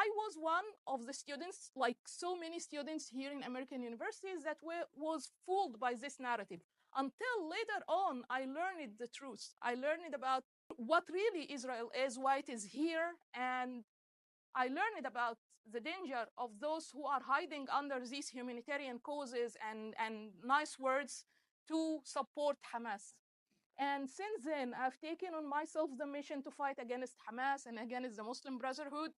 I was one of the students, like so many students here in American universities, that was fooled by this narrative. Until later on, I learned the truth. I learned about what really Israel is, why it is here, and I learned about the danger of those who are hiding under these humanitarian causes and nice words to support Hamas. And since then, I've taken on myself the mission to fight against Hamas and against the Muslim Brotherhood.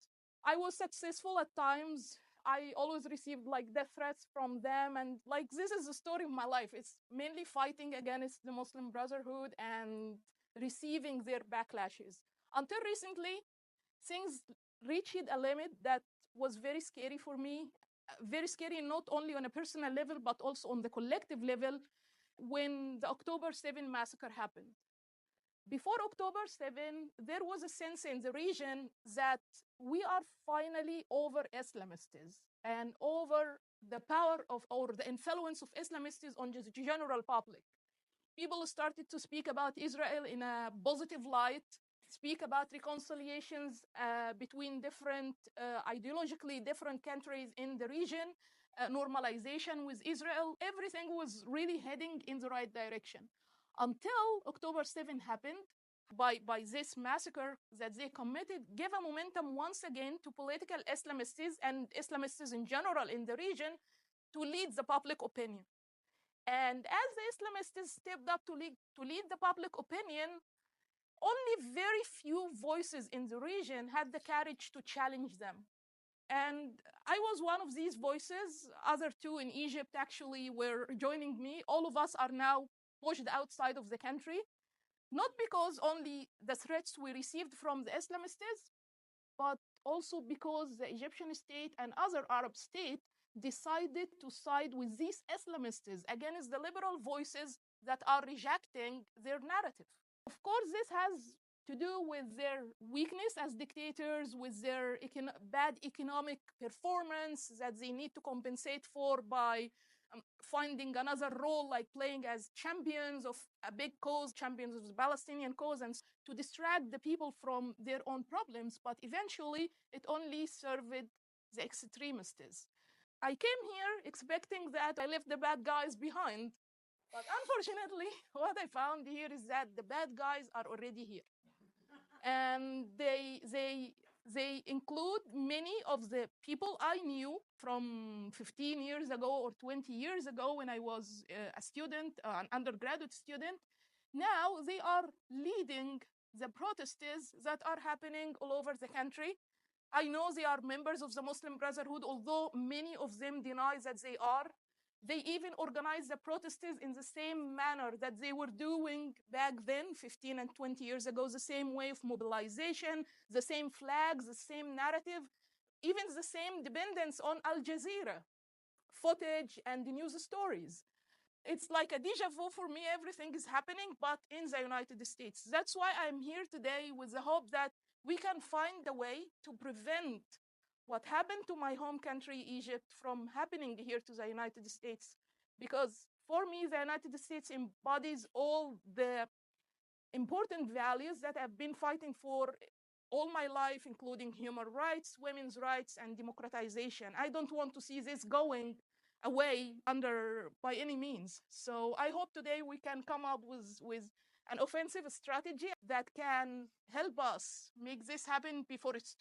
I was successful at times. I always received like death threats from them. And like, this is the story of my life. It's mainly fighting against the Muslim Brotherhood and receiving their backlashes. Until recently, things reached a limit that was very scary for me. Very scary, not only on a personal level, but also on the collective level, when the October 7 massacre happened. Before October 7, there was a sense in the region that we are finally over Islamists and over the power of, or the influence of Islamists on the general public. People started to speak about Israel in a positive light, speak about reconciliations between different, ideologically different countries in the region, normalization with Israel. Everything was really heading in the right direction until October 7 happened. By this massacre that they committed, gave a momentum once again to political Islamists and Islamists in general in the region to lead the public opinion. And as the Islamists stepped up to lead the public opinion, only very few voices in the region had the courage to challenge them. And I was one of these voices. Other two in Egypt actually were joining me. All of us are now pushed outside of the country, not because only the threats we received from the Islamists, but also because the Egyptian state and other Arab states decided to side with these Islamists against the liberal voices that are rejecting their narrative. Of course, this has to do with their weakness as dictators, with their bad economic performance that they need to compensate for by finding another role, like playing as champions of a big cause, champions of the Palestinian cause, and to distract the people from their own problems. But eventually, it only served the extremists. I came here expecting that I left the bad guys behind. But unfortunately, what I found here is that the bad guys are already here. And they include many of the people I knew from 15 years ago or 20 years ago when I was a student, an undergraduate student. Now they are leading the protests that are happening all over the country. I know they are members of the Muslim Brotherhood, although many of them deny that they are. They even organize the protests in the same manner that they were doing back then, 15 and 20 years ago, the same way of mobilization, the same flags, the same narrative, even the same dependence on Al Jazeera footage and the news stories. It's like a deja vu for me. Everything is happening, but in the United States. That's why I'm here today with the hope that we can find a way to prevent what happened to my home country, Egypt, from happening here to the United States. Because for me, the United States embodies all the important values that I've been fighting for all my life, including human rights, women's rights, and democratization. I don't want to see this going away by any means. So I hope today we can come up with an offensive strategy that can help us make this happen before it's